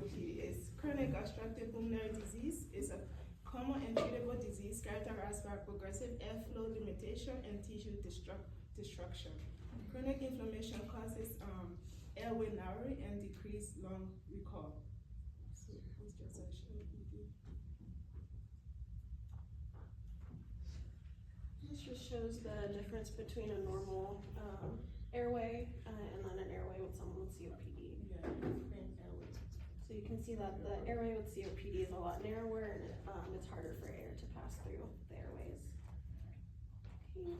COPD is chronic obstructive pulmonary disease. It's a common and treatable disease characterized by progressive airflow limitation and tissue destruction. Chronic inflammation causes airway narrowing and decreased lung recall. So it's just a short video. This just shows the difference between a normal airway and then an airway with someone with COPD. Yeah, So you can see that the airway with COPD is a lot narrower and it's harder for air to pass through the airways. Okay.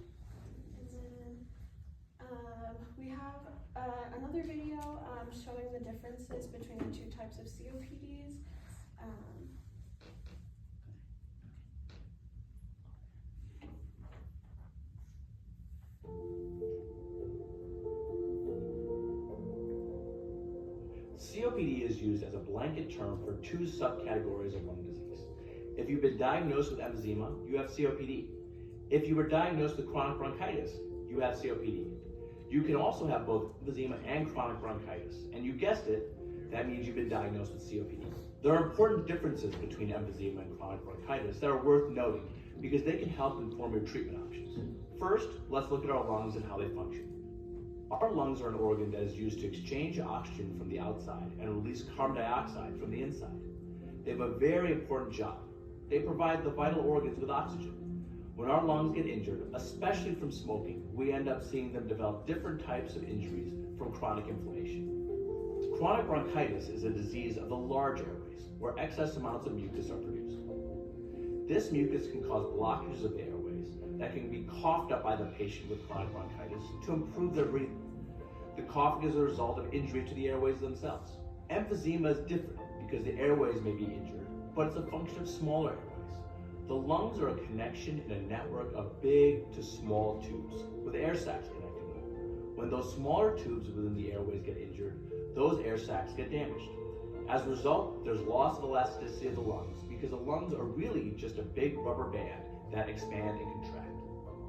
And then we have another video showing the differences between the two types of COPDs. COPD is used as a blanket term for two subcategories of lung disease. If you've been diagnosed with emphysema, you have COPD. If you were diagnosed with chronic bronchitis, you have COPD. You can also have both emphysema and chronic bronchitis, and you guessed it, that means you've been diagnosed with COPD. There are important differences between emphysema and chronic bronchitis that are worth noting because they can help inform your treatment options. First, let's look at our lungs and how they function. Our lungs are an organ that is used to exchange oxygen from the outside and release carbon dioxide from the inside. They have a very important job. They provide the vital organs with oxygen. When our lungs get injured, especially from smoking, we end up seeing them develop different types of injuries from chronic inflammation. Chronic bronchitis is a disease of the large airways, where excess amounts of mucus are produced. This mucus can cause blockages of the airways that can be coughed up by the patient with chronic bronchitis to improve their breathing. The coughing is a result of injury to the airways themselves. Emphysema is different because the airways may be injured, but it's a function of smaller airways. The lungs are a connection in a network of big to small tubes with air sacs connecting them. When those smaller tubes within the airways get injured, those air sacs get damaged. As a result, there's loss of elasticity of the lungs because the lungs are really just a big rubber band that expand and contract.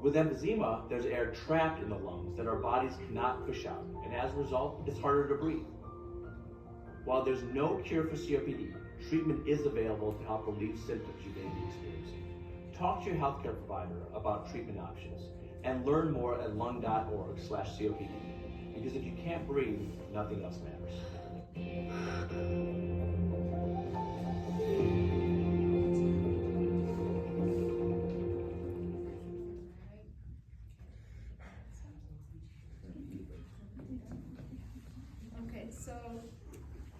With emphysema, there's air trapped in the lungs that our bodies cannot push out, and as a result, it's harder to breathe. While there's no cure for COPD, treatment is available to help relieve symptoms you may be experiencing. Talk to your healthcare provider about treatment options and learn more at lung.org/COPD, because if you can't breathe, nothing else matters. Okay, so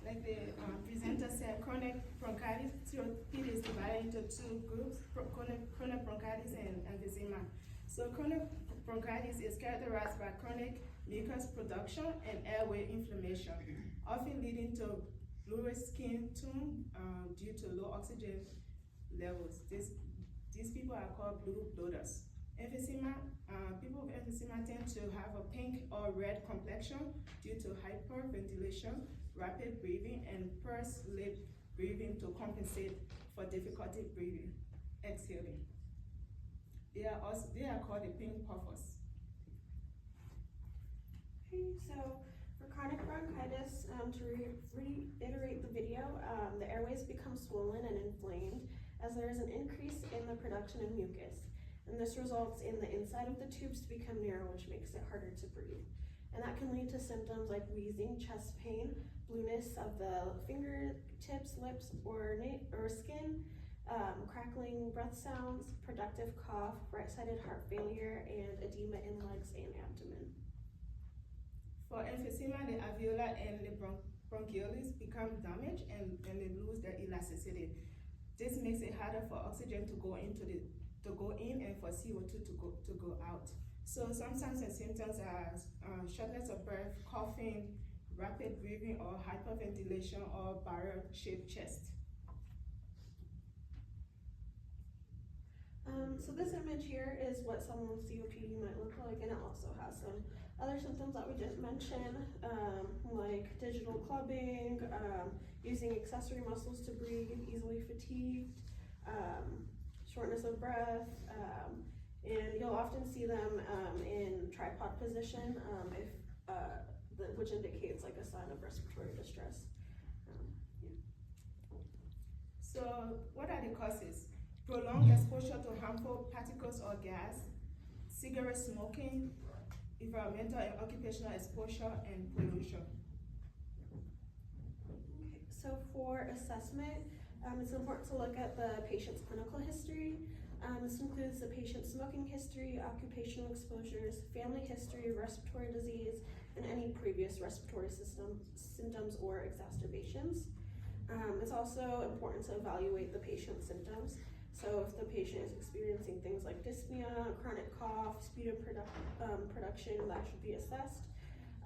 like the presenter said, chronic bronchitis, COPD is divided into two groups, chronic bronchitis and emphysema. So chronic bronchitis is characterized by chronic mucus production and airway inflammation, often leading to bluish skin tone due to low oxygen levels. These people are called blue bloaters. Emphysema, people with emphysema tend to have a pink or red complexion due to hyperventilation, rapid breathing, and pursed lip breathing to compensate for difficulty breathing, exhaling. They are called the pink puffers. Okay, so for chronic bronchitis, to reiterate the video, the airways become swollen and inflamed as there is an increase in the production of mucus. And this results in the inside of the tubes to become narrow, which makes it harder to breathe. And that can lead to symptoms like wheezing, chest pain, blueness of the fingertips, lips, or skin, crackling breath sounds, productive cough, right-sided heart failure, and edema in legs and abdomen. For emphysema, the alveoli and the bronchioles become damaged and they lose their elasticity. This makes it harder for oxygen to go in and for CO2 to go out. So some signs and symptoms are shortness of breath, coughing, rapid breathing, or hyperventilation, or barrel-shaped chest. So this image here is what someone with COPD might look like, and it also has some other symptoms that we didn't mention, like digital clubbing, using accessory muscles to breathe, easily fatigued, shortness of breath, and you'll often see them in tripod position, which indicates like a sign of respiratory distress. Yeah. So what are the causes? Prolonged exposure to harmful particles or gas, cigarette smoking, environmental and occupational exposure, and pollution. Okay, so for assessment, it's important to look at the patient's clinical history. This includes the patient's smoking history, occupational exposures, family history, respiratory disease, and any previous respiratory symptoms or exacerbations. It's also important to evaluate the patient's symptoms. So if the patient is experiencing things like dyspnea, chronic cough, speed of production, that should be assessed.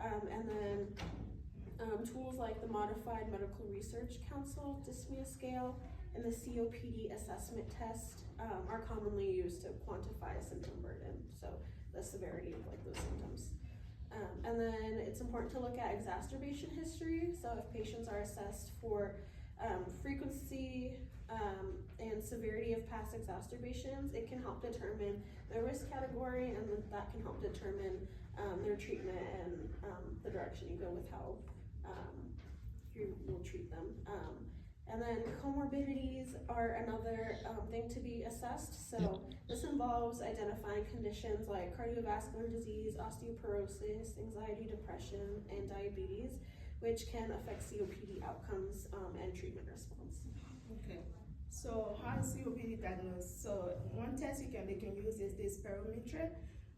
And then tools like the Modified Medical Research Council dyspnea scale and the COPD assessment test are commonly used to quantify symptom burden, so the severity of like those symptoms. And then it's important to look at exacerbation history. So if patients are assessed for frequency and severity of past exacerbations, it can help determine the risk category, and that can help determine their treatment and the direction you go with how you will treat them. And then comorbidities are another thing to be assessed. So this involves identifying conditions like cardiovascular disease, osteoporosis, anxiety, depression, and diabetes, which can affect COPD outcomes and treatment response. Okay. So how is COPD diagnosed? So one test they can use is the spirometry.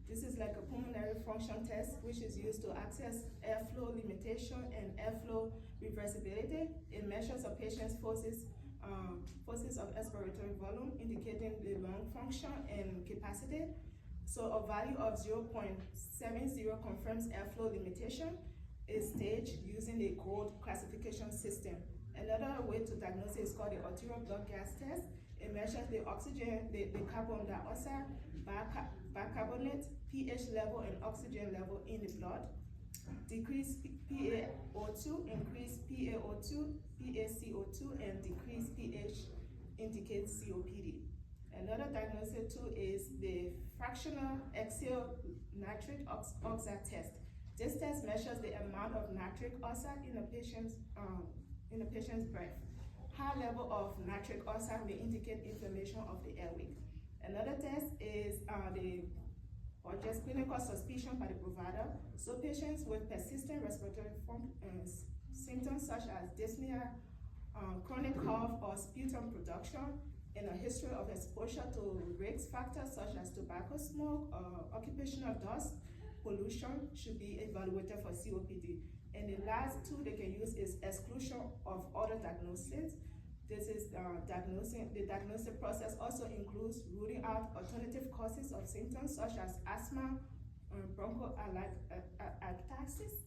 This is like a pulmonary function test, which is used to access airflow limitation and airflow reversibility. It measures a patient's forces of expiratory volume, indicating the lung function and capacity. So a value of 0.70 confirms airflow limitation is staged using the code classification system. Another way to diagnose it is called the arterial blood gas test. It measures the oxygen, the carbon dioxide, bicarbonate, pH level, and oxygen level in the blood. Decrease PaO2, increase PaO2, PaCO2, and decrease pH indicates COPD. Another diagnostic tool is the fractional axial nitric oxide test. This test measures the amount of nitric oxide in a patient's breath. High level of nitric oxide may indicate inflammation of the airway. Another test is or just clinical suspicion by the provider. So patients with persistent respiratory symptoms such as dyspnea, chronic cough, or sputum production, and a history of exposure to risk factors such as tobacco smoke, occupational dust, pollution should be evaluated for COPD. And the last tool they can use is exclusion of other diagnoses. This is the diagnostic process also includes ruling out alternative causes of symptoms such as asthma, bronchoaltaxis,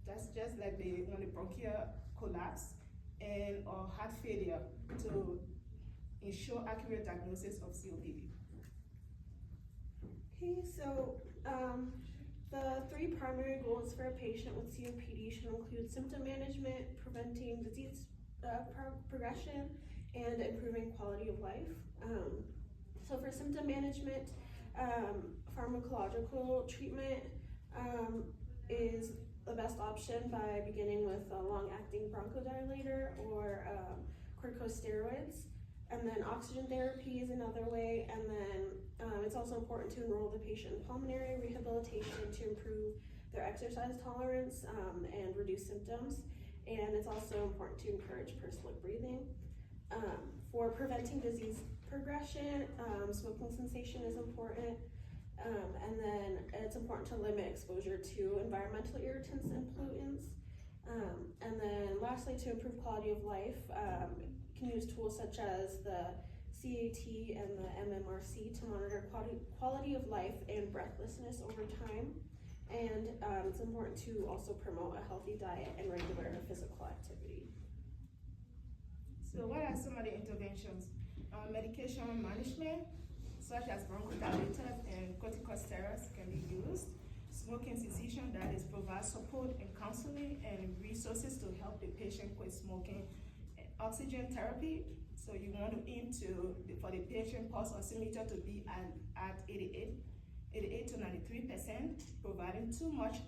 that's just like when the bronchial collapse, and or heart failure to ensure accurate diagnosis of COPD. Okay, so the three primary goals for a patient with COPD should include symptom management, preventing disease progression, and improving quality of life. So for symptom management, pharmacological treatment is the best option by beginning with a long-acting bronchodilator or corticosteroids. And then oxygen therapy is another way, and then it's also important to enroll the patient in pulmonary rehabilitation to improve their exercise tolerance and reduce symptoms. And it's also important to encourage pursed lip breathing. For preventing disease progression, smoking cessation is important. And then it's important to limit exposure to environmental irritants and pollutants. And then lastly, to improve quality of life, you can use tools such as the CAT and the MMRC to monitor quality of life and breathlessness over time. And it's important to also promote a healthy diet and regular physical activity. So what are some of the interventions? Medication management, such as bronchodilators and corticosteroids can be used. Smoking cessation, that is, provide support and counseling and resources to help the patient quit smoking. Oxygen therapy, so you want to aim for the patient pulse oximeter to be at 88 to 93%. Providing too much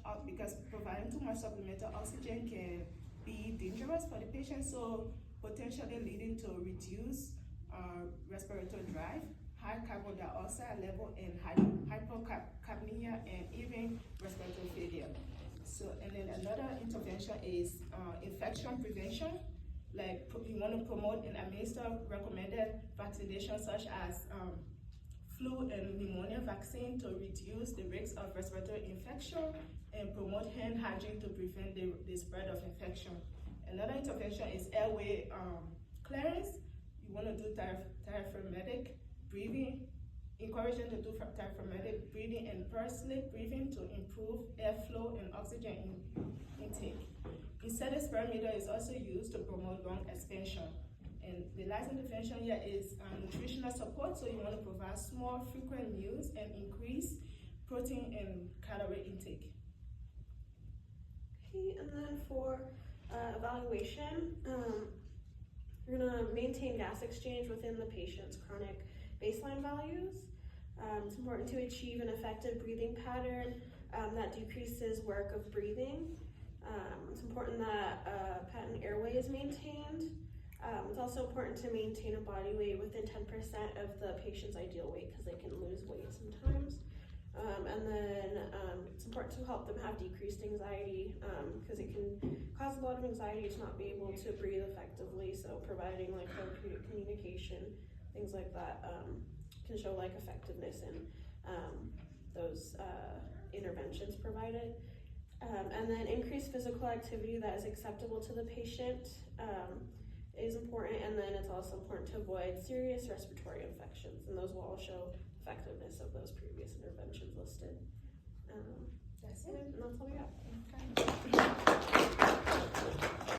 supplemental oxygen can be dangerous for the patient. So potentially leading to reduced respiratory drive, high carbon dioxide level, and hypocapnia, and even respiratory failure. So, and then another intervention is infection prevention. Like you want to promote and administer recommended vaccination such as flu and pneumonia vaccine to reduce the risk of respiratory infection and promote hand hygiene to prevent the spread of infection. Another intervention is airway clearance. You want to do diaphragmatic breathing, encouraging to do diaphragmatic breathing and pursed-lip breathing to improve airflow and oxygen intake. Inserted spirometer is also used to promote lung expansion. And the last intervention here is nutritional support. So you want to provide small, frequent meals and increase protein and calorie intake. Okay, and then for evaluation, you're gonna maintain gas exchange within the patient's chronic baseline values. It's important to achieve an effective breathing pattern that decreases work of breathing. It's important that patent airway is maintained. It's also important to maintain a body weight within 10% of the patient's ideal weight because they can lose weight sometimes. And then it's important to help them have decreased anxiety because it can cause a lot of anxiety to not be able to breathe effectively. So providing like therapeutic communication, things like that can show like effectiveness in those interventions provided. And then increased physical activity that is acceptable to the patient is important, and then it's also important to avoid serious respiratory infections, and those will all show effectiveness of those previous interventions listed. That's it, and that's all we got.